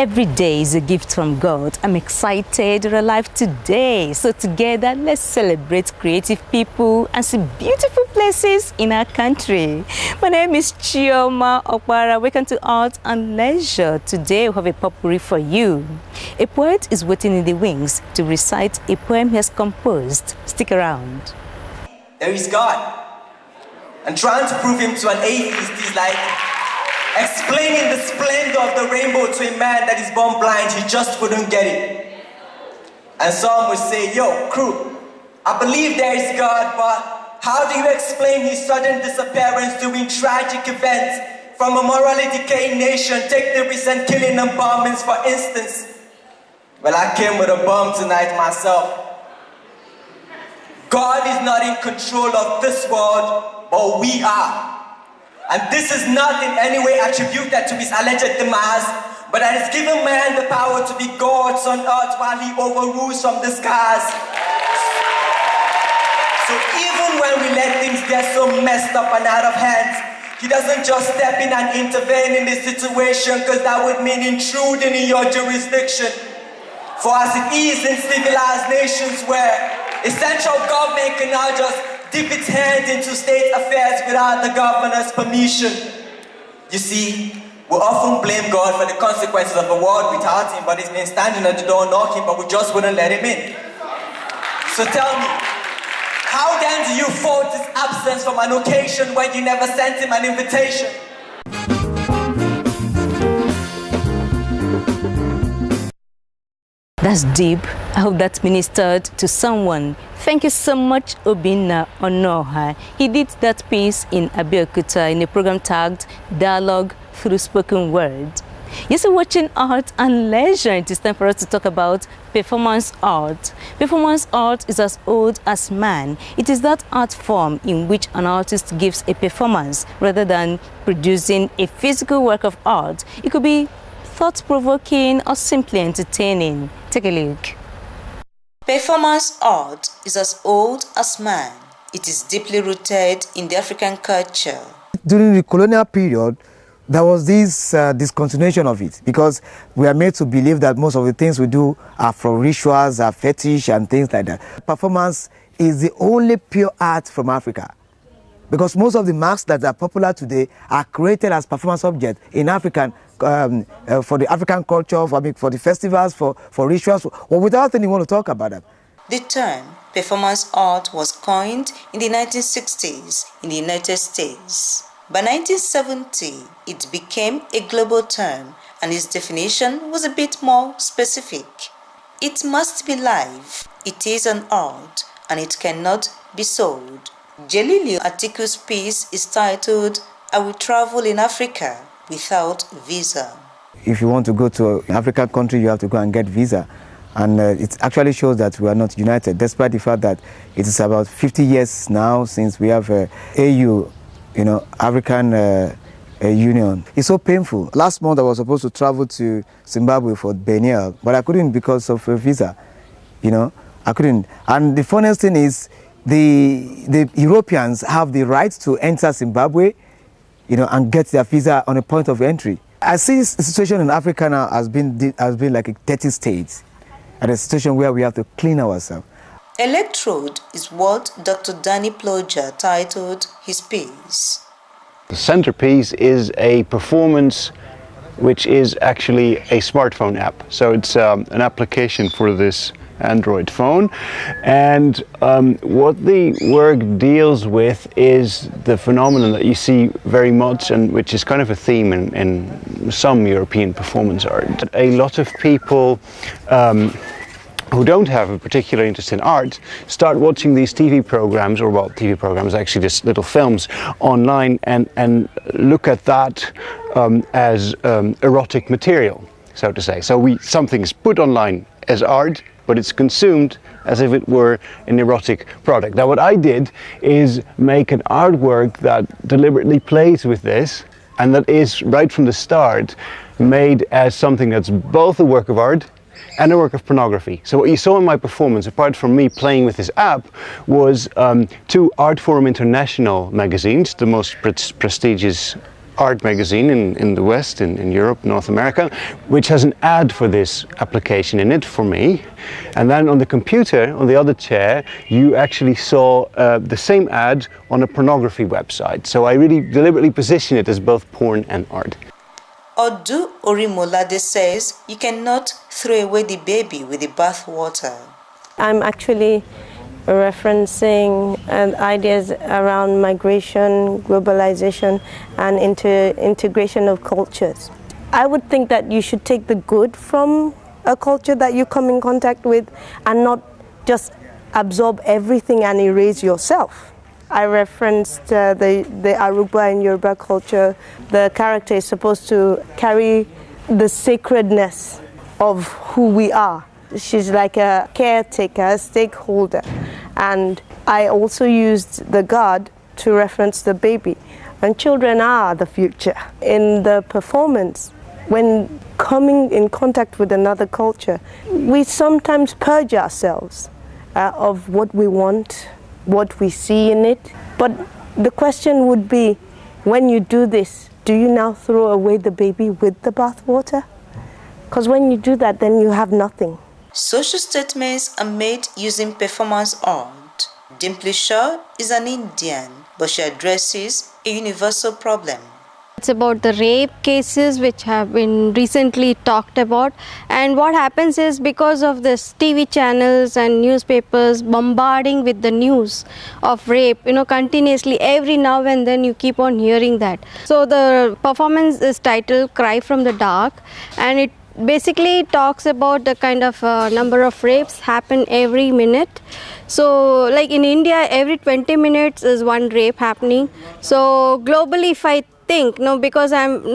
Every day is a gift from God. I'm excited we're alive today. So together, let's celebrate creative people and see beautiful places in our country. My name is Chioma Okwara. Welcome to Art and Leisure. Today we have a potpourri for you. A poet is waiting in the wings to recite a poem he has composed. Stick around. There is God. And trying to prove him to an atheist is like explaining the splendor of the rainbow to a man that is born blind. He just couldn't get it. And some would say, yo, crew, I believe there is God, but how do you explain his sudden disappearance during tragic events from a morally decaying nation? Take the recent killing and bombings, for instance. Well, I came with a bomb tonight myself. God is not in control of this world, but we are. And this is not in any way attributed to his alleged demise, but that has given man the power to be gods on earth while he overrules from the skies. So even when we let things get so messed up and out of hand, he doesn't just step in and intervene in the situation, because that would mean intruding in your jurisdiction. For as it is in civilized nations where a central government can now just dip its hand into state affairs without the governor's permission. You see, we often blame God for the consequences of the world without him, but he's been standing at the door knocking, but we just wouldn't let him in. So tell me, how then do you fault his absence from an occasion when you never sent him an invitation? That's deep. I hope that ministered to someone. Thank you so much, Obinna Onoha. He did that piece in Abeokuta in a program tagged Dialogue Through Spoken Word. You're still watching Art and Leisure. It is time for us to talk about performance art. Performance art is as old as man. It is that art form in which an artist gives a performance rather than producing a physical work of art. It could be thought-provoking or simply entertaining. Take a look. Performance art is as old as man. It is deeply rooted in the African culture. During the colonial period, there was this discontinuation of it, because we are made to believe that most of the things we do are from rituals, are fetish and things like that. Performance is the only pure art from Africa, because most of the masks that are popular today are created as performance objects in African for the African culture, for the festivals, for rituals, or without anyone to talk about them. The term performance art was coined in the 1960s in the United States. By 1970, it became a global term, and its definition was a bit more specific. It must be live, it is an art, and it cannot be sold. Jelilio Atiku's piece is titled, I Will Travel in Africa Without Visa. If you want to go to an African country, you have to go and get visa. And it actually shows that we are not united, despite the fact that it is about 50 years now since we have AU, African Union. It's so painful. Last month I was supposed to travel to Zimbabwe for Beniel, but I couldn't because of a visa. I couldn't. And the funniest thing is, the Europeans have the right to enter Zimbabwe, and get their visa on a point of entry. I see this situation in Africa now has been like a dirty state, and a situation where we have to clean ourselves. Electrode is what Dr. Danny Ploger titled his piece. The centerpiece is a performance which is actually a smartphone app. So it's an application for this Android phone, and what the work deals with is the phenomenon that you see very much, and which is kind of a theme in some European performance art. A lot of people who don't have a particular interest in art start watching these TV programs, or well, TV programs, actually just little films online, and look at that as erotic material, so to say. So something is put online as art, but it's consumed as if it were an erotic product. Now what I did is make an artwork that deliberately plays with this, and that is right from the start made as something that's both a work of art and a work of pornography. So what you saw in my performance, apart from me playing with this app, was two Art Forum International magazines, the most prestigious art magazine in the West, in Europe, North America, which has an ad for this application in it for me. And then on the computer, on the other chair, you actually saw the same ad on a pornography website. So I really deliberately position it as both porn and art. Odu Orimolade says you cannot throw away the baby with the bathwater. I'm actually referencing ideas around migration, globalization, and integration of cultures. I would think that you should take the good from a culture that you come in contact with and not just absorb everything and erase yourself. I referenced the Aruba in Yoruba culture. The character is supposed to carry the sacredness of who we are. She's like a caretaker, a stakeholder. And I also used the god to reference the baby. And children are the future. In the performance, when coming in contact with another culture, we sometimes purge ourselves of what we want, what we see in it. But the question would be, when you do this, do you now throw away the baby with the bathwater? Because when you do that, then you have nothing. Social statements are made using performance art. Dimply Shaw is an Indian, but she addresses a universal problem. It's about the rape cases which have been recently talked about, and what happens is, because of this TV channels and newspapers bombarding with the news of rape, continuously, every now and then you keep on hearing that. So the performance is titled Cry from the Dark, and it basically talks about the kind of number of rapes happen every minute. So like in India, every 20 minutes is one rape happening. So globally, if I think, because I'm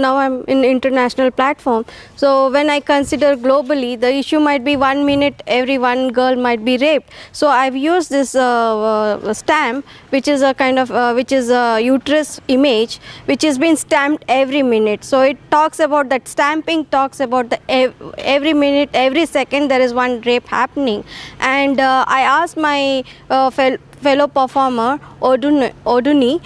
in international platform, so when I consider globally, the issue might be 1 minute every one girl might be raped. So I've used this stamp, which is a kind of which is a uterus image, which has been stamped every minute. So it talks about that stamping, talks about the every minute, every second there is one rape happening. And I asked my fellow performer Oduni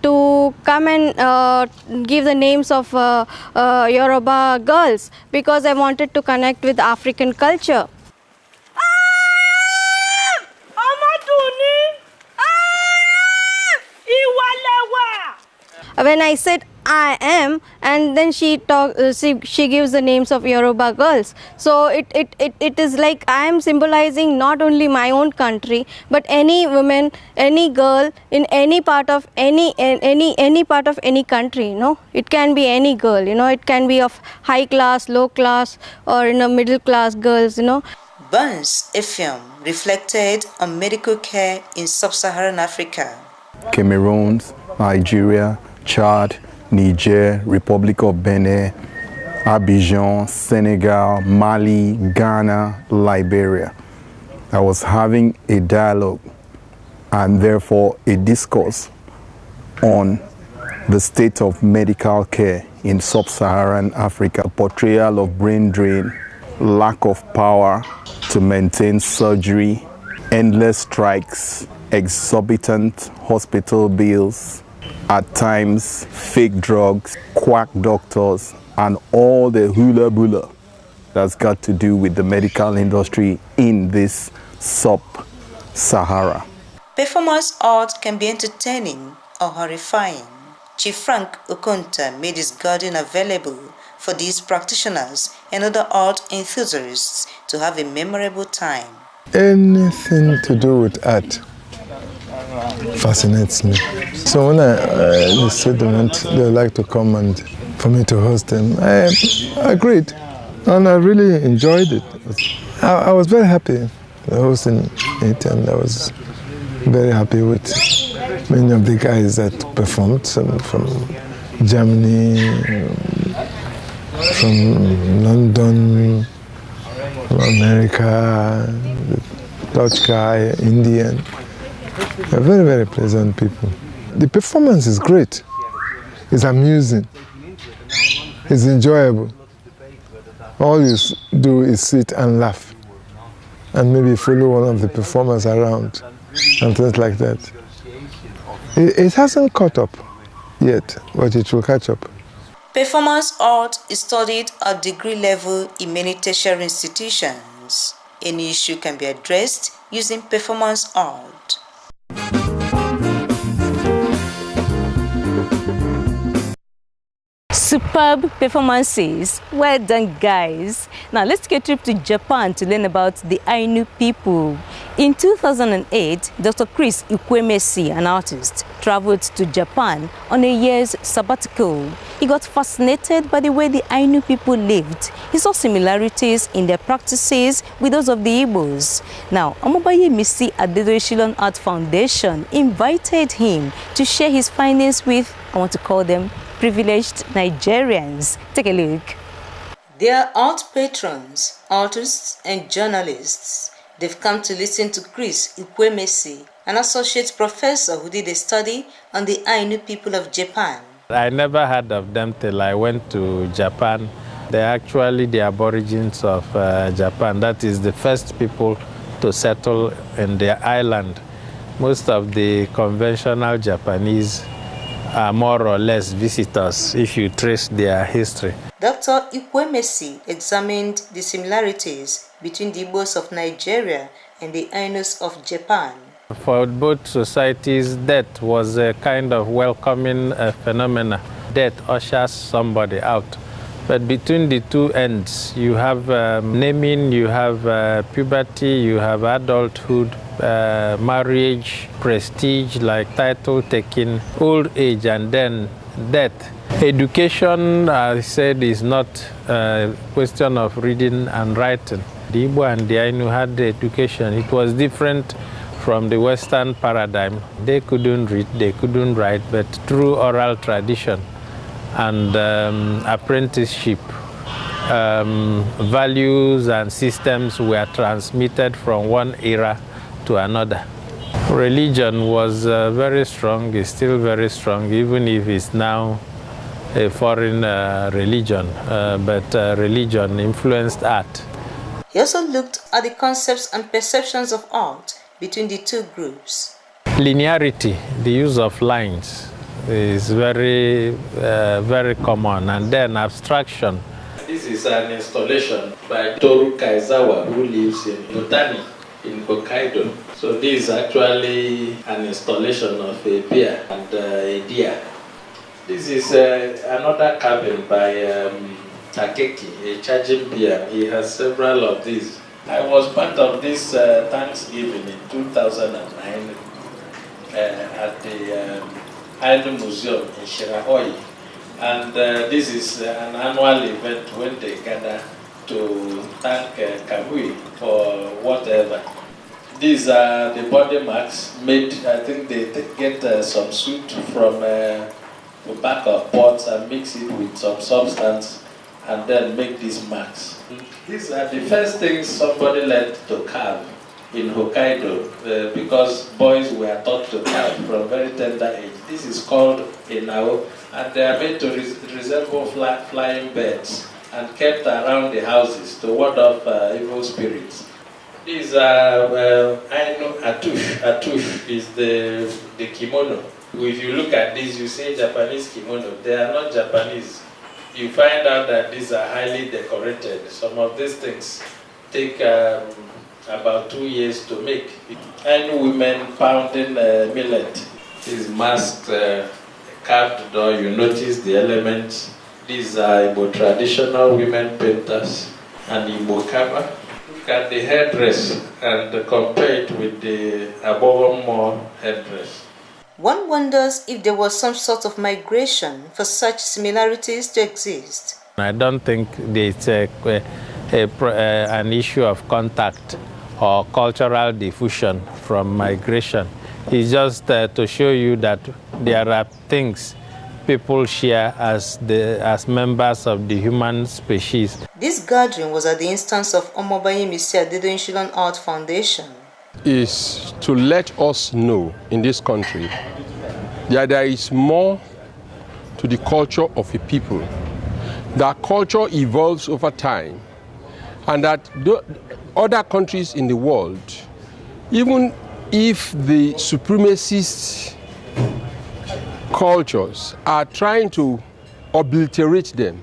to come and give the names of Yoruba girls, because I wanted to connect with African culture. When I said I am, and then she gives the names of Yoruba girls. So it is like I am symbolizing not only my own country, but any woman, any girl in any part of any part of any country. It can be any girl. It can be of high class, low class, or middle class girls. Buries, a film reflected on medical care in sub-Saharan Africa. Cameroon, Nigeria, Chad, Niger, Republic of Benin, Abidjan, Senegal, Mali, Ghana, Liberia. I was having a dialogue and therefore a discourse on the state of medical care in sub-Saharan Africa, portrayal of brain drain, lack of power to maintain surgery, endless strikes, exorbitant hospital bills, at times fake drugs, quack doctors, and all the hula-bula that's got to do with the medical industry in this sub-Sahara. Performance art can be entertaining or horrifying. Chief Frank Okonta made his garden available for these practitioners and other art enthusiasts to have a memorable time. Anything to do with art fascinates me. So when the student they like to come and for me to host them, I agreed, and I really enjoyed it. I was very happy hosting it, and I was very happy with many of the guys that performed, some from Germany, from London, from America, the Dutch guy, Indian. They're very, very pleasant people. The performance is great. It's amusing. It's enjoyable. All you do is sit and laugh and maybe follow one of the performers around and things like that. It hasn't caught up yet, but it will catch up. Performance art is studied at degree level in many tertiary institutions. Any issue can be addressed using performance art. Superb performances. Well done, guys. Now let's take a trip to Japan to learn about the Ainu people. In 2008, Dr. Chris Ikwemesi, an artist, traveled to Japan on a year's sabbatical. He got fascinated by the way the Ainu people lived. He saw similarities in their practices with those of the Igbos. Now, Omobayemisi Adedoshilon Art Foundation invited him to share his findings with, I want to call them, privileged Nigerians. Take a look. They are art patrons, artists, and journalists. They've come to listen to Chris Ikwemesi, an associate professor who did a study on the Ainu people of Japan. I never heard of them till I went to Japan. They're actually the aborigines of Japan. That is the first people to settle in their island. Most of the conventional Japanese are more or less visitors if you trace their history. Dr. Ikwemesi examined the similarities between the Igbos of Nigeria and the Ainus of Japan. For both societies, death was a kind of welcoming phenomena. Death ushers somebody out. But between the two ends, you have naming, you have puberty, you have adulthood, marriage, prestige, like title taking, old age, and then death. Education, I said, is not a question of reading and writing. The Igbo and the Ainu had the education. It was different from the Western paradigm. They couldn't read, they couldn't write, but through oral tradition and apprenticeship, values and systems were transmitted from one era to another. Religion was very strong, is still very strong, even if it's now a foreign religion, but religion influenced art. He also looked at the concepts and perceptions of art between the two groups. Linearity, the use of lines, is very common, and then abstraction. This is an installation by Toru Kaizawa, who lives in Yotani in Hokkaido. So this is actually an installation of a bear and a deer. This is another carving by Takeki, a charging bear. He has several of these. I was part of this Thanksgiving in 2009 at the Ainu Museum in Shirahoyi. And this is an annual event when they gather to thank Kamui for whatever. These are the body marks made. I think they get some soot from the back of pots and mix it with some substance and then make these marks. These are the first things somebody learned to carve in Hokkaido because boys were taught to carve from very tender age. This is called Inao, and they are made to resemble flying birds and kept around the houses to ward off evil spirits. These are Ainu Atush. Atush is the kimono. If you look at this, you say Japanese kimono. They are not Japanese. You find out that these are highly decorated. Some of these things take about 2 years to make. Ainu women pounding millet. This masked carved door, you notice the elements. These are Igbo traditional women painters and Igbo kaba. Look at the headdress and compare it with the Abowomo headdress. One wonders if there was some sort of migration for such similarities to exist. I don't think it's an issue of contact or cultural diffusion from migration. It's just to show you that there are things people share as members of the human species. This gathering was at the instance of Omobayemisi Adedoshilon Art Foundation. Is to let us know in this country that there is more to the culture of a people. That culture evolves over time, and that other countries in the world, even if the supremacist cultures are trying to obliterate them.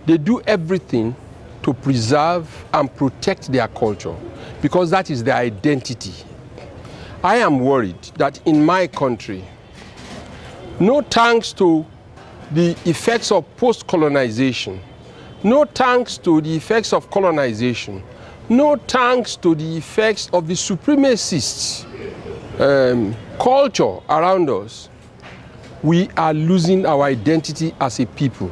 They do everything to preserve and protect their culture because that is their identity. I am worried that in my country, no thanks to the effects of post-colonization, no thanks to the effects of colonization, no thanks to the effects of the supremacist culture around us, we are losing our identity as a people.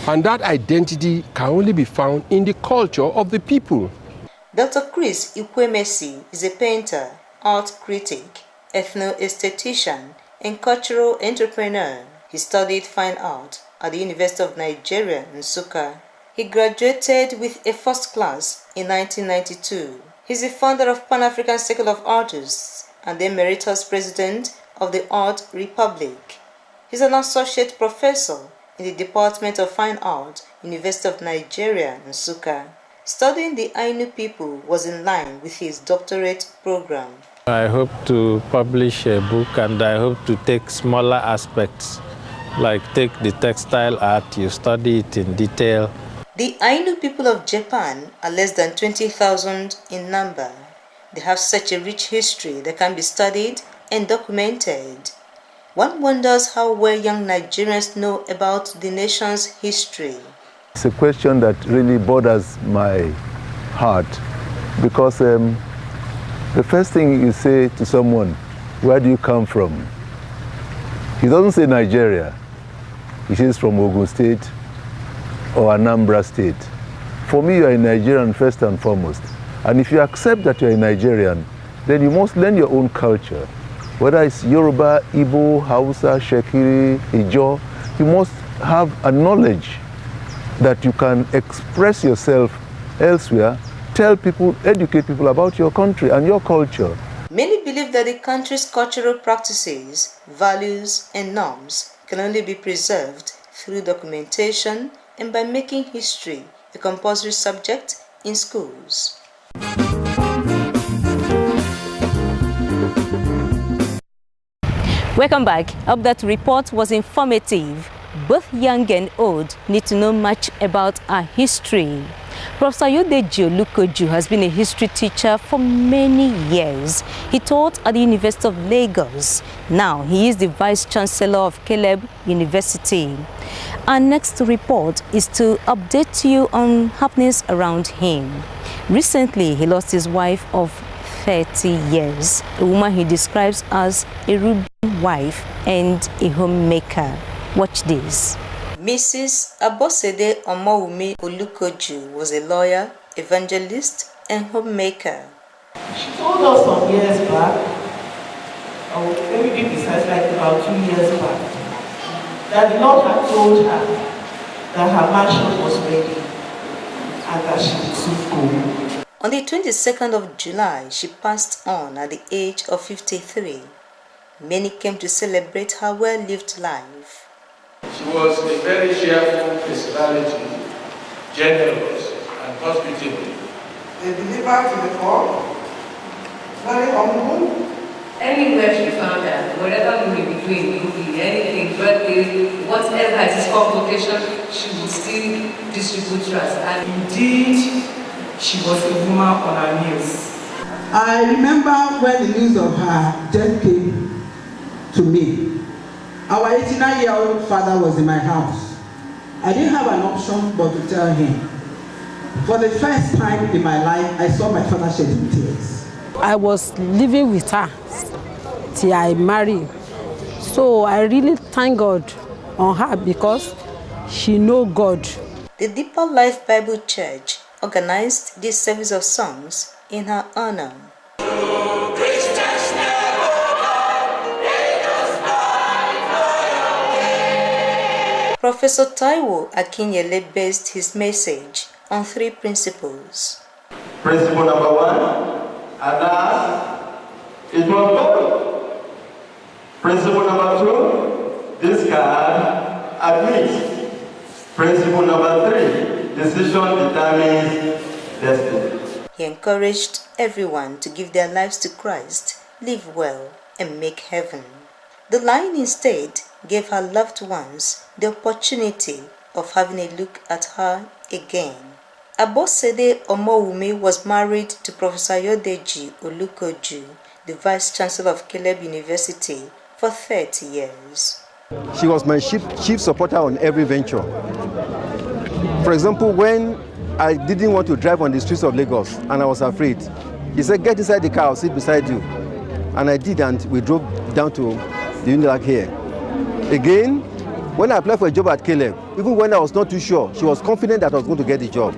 And that identity can only be found in the culture of the people. Dr. Chris Ikwemesi is a painter, art critic, ethno-esthetician, and cultural entrepreneur. He studied fine art at the University of Nigeria, Nsukka. He graduated with a first class in 1992. He's the founder of Pan-African Circle of Artists and the Emeritus President of the Art Republic. He's an associate professor in the Department of Fine Art, University of Nigeria, Nsukka. Studying the Ainu people was in line with his doctorate program. I hope to publish a book, and I hope to take smaller aspects, like take the textile art, you study it in detail. The Ainu people of Japan are less than 20,000 in number. They have such a rich history that can be studied and documented. One wonders how well young Nigerians know about the nation's history. It's a question that really bothers my heart because the first thing you say to someone, where do you come from? He doesn't say Nigeria. He says from Ogun State or Anambra State. For me, you're a Nigerian first and foremost. And if you accept that you're a Nigerian, then you must learn your own culture. Whether it's Yoruba, Igbo, Hausa, Shekiri, Ijo, you must have a knowledge that you can express yourself elsewhere, tell people, educate people about your country and your culture. Many believe that the country's cultural practices, values, and norms can only be preserved through documentation and by making history a compulsory subject in schools. Welcome back. Hope that report was informative. Both young and old need to know much about our history. Professor Yodeji Olukoju has been a history teacher for many years. He taught at the University of Lagos. Now he is the Vice Chancellor of Caleb University. Our next report is to update you on happenings around him. Recently, he lost his wife of 30 years, a woman he describes as a Ruby wife and a homemaker. Watch this. Mrs. Abosede Omowumi Olukoju was a lawyer, evangelist, and homemaker. She told us some years back, or maybe besides like about 2 years back, that the Lord had told her that her mansion was ready and that she would soon go. On the 22nd of July, she passed on at the age of 53. Many came to celebrate her well-lived life. She was a very cheerful personality, generous and hospitable. A believer to the core, very humble. Anywhere she found her, wherever we may be doing, it could be anything, birthday, whatever it is convocation, she would still distribute trust. And indeed, she was a woman on her knees. I remember when the news of her death came to me. Our 89-year-old father was in my house. I didn't have an option but to tell him. For the first time in my life, I saw my father shedding tears. I was living with her till I married. So I really thank God on her because she knows God. The Deeper Life Bible Church organized this service of songs in her honor. Professor Taiwo Akinyele based his message on 3 principles. Principle number 1, alas, it was borrowed. Principle number 2, discard, admit. Principle number 3, decision determines destiny. He encouraged everyone to give their lives to Christ, live well, and make heaven. The line instead gave her loved ones the opportunity of having a look at her again. Abosede Omowumi was married to Professor Yodeji Olukoju, the Vice Chancellor of Caleb University, for 30 years. She was my chief supporter on every venture. For example, when I didn't want to drive on the streets of Lagos and I was afraid, he said, get inside the car, I'll sit beside you. And I did, and we drove down to the Unilag here. Again, when I applied for a job at Caleb, even when I was not too sure, she was confident that I was going to get the job.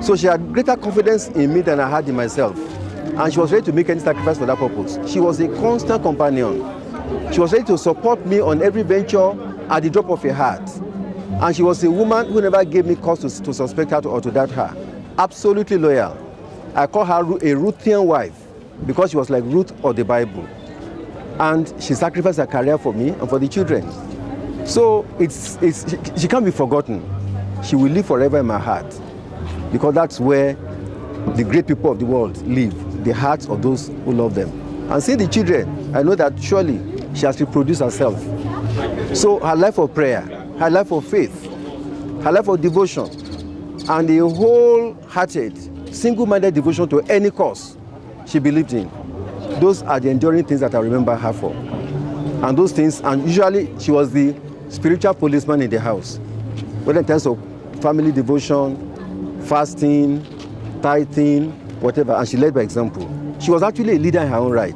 So she had greater confidence in me than I had in myself. And she was ready to make any sacrifice for that purpose. She was a constant companion. She was ready to support me on every venture at the drop of a hat. And she was a woman who never gave me cause to suspect her or to doubt her. Absolutely loyal. I call her a Ruthian wife because she was like Ruth or the Bible. And she sacrificed her career for me and for the children. So she can't be forgotten. She will live forever in my heart because that's where the great people of the world live, the hearts of those who love them. And seeing the children, I know that surely she has reproduced herself. So her life of prayer, her life of faith, her life of devotion, and a wholehearted, single-minded devotion to any cause she believed in. Those are the enduring things that I remember her for. And those things, and usually she was the spiritual policeman in the house, whether in terms of family devotion, fasting, tithing, whatever, and she led by example. She was actually a leader in her own right.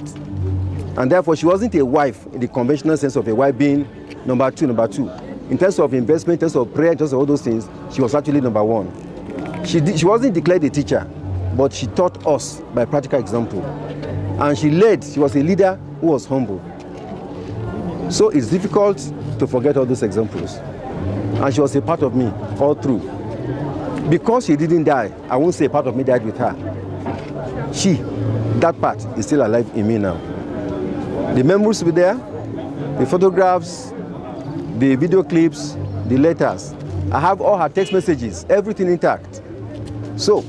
And therefore, she wasn't a wife in the conventional sense of a wife being number two. In terms of investment, in terms of prayer, in terms of all those things, she was actually number one. She wasn't declared a teacher, but she taught us by practical example. And she was a leader who was humble. So it's difficult to forget all those examples. And she was a part of me all through. Because she didn't die, I won't say a part of me died with her. That part is still alive in me now. The memories were there, the photographs, the video clips, the letters. I have all her text messages, everything intact. So,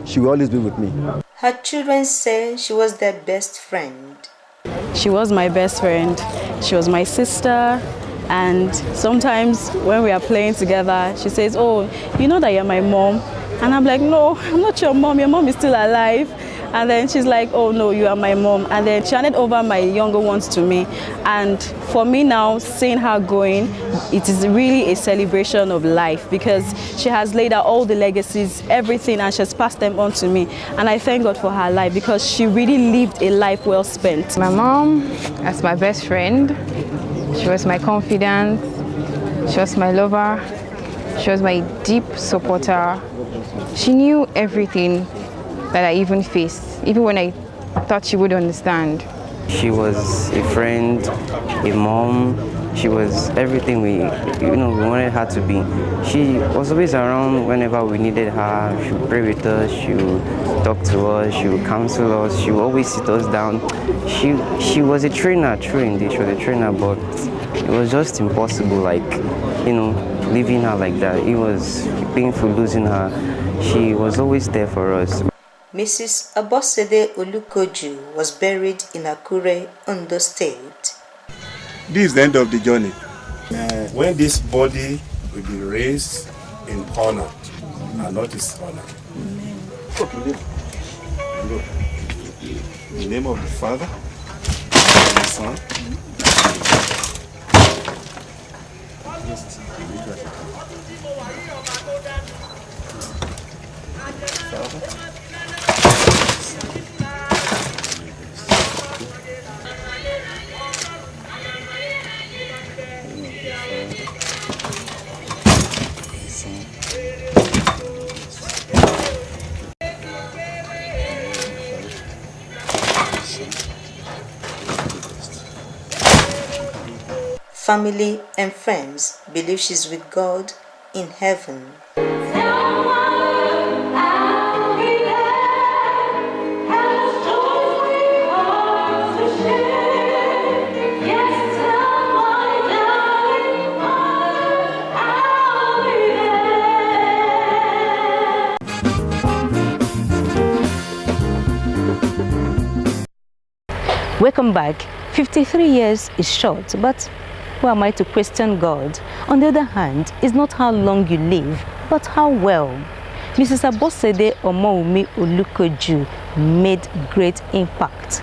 she will always be with me. Her children say she was their best friend. She was my best friend. She was my sister. And sometimes when we are playing together, she says, oh, you know that you're my mom? And I'm like, no, I'm not your mom. Your mom is still alive. And then she's like, oh no, you are my mom. And then she handed over my younger ones to me. And for me now, seeing her going, it is really a celebration of life because she has laid out all the legacies, everything, and she has passed them on to me. And I thank God for her life because she really lived a life well spent. My mom, as my best friend, she was my confidant, she was my lover, she was my deep supporter. She knew everything that I even faced, even when I thought she would understand. She was a friend, a mom. She was everything we wanted her to be. She was always around whenever we needed her. She would pray with us, she would talk to us, she would counsel us, she would always sit us down. She was a trainer, true indeed, she was a trainer, but it was just impossible, leaving her like that. It was painful losing her. She was always there for us. Mrs. Abosede Olukoju was buried in Akure, Ondo State. This is the end of the journey. When this body will be raised in honor and not dishonor. In the name of the Father, and the Son, Family and friends believe she's with God in heaven. Welcome back. 53 years is short, but Who am I to question God? On the other hand, it's not how long you live, but how well. Mrs. Abosede Omoumi Olukoju made great impact.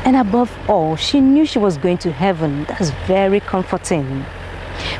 And above all, she knew she was going to heaven. That's very comforting.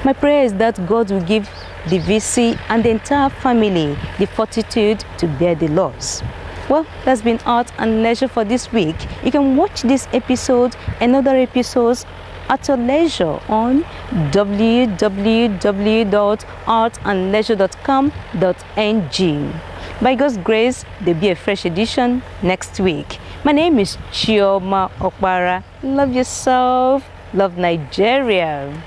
My prayer is that God will give the VC and the entire family the fortitude to bear the loss. Well, that's been Art and Leisure for this week. You can watch this episode and other episodes at your leisure on www.artandleisure.com.ng. By God's grace, there'll be a fresh edition next week. My name is Chioma Okpara. Love yourself. Love Nigeria.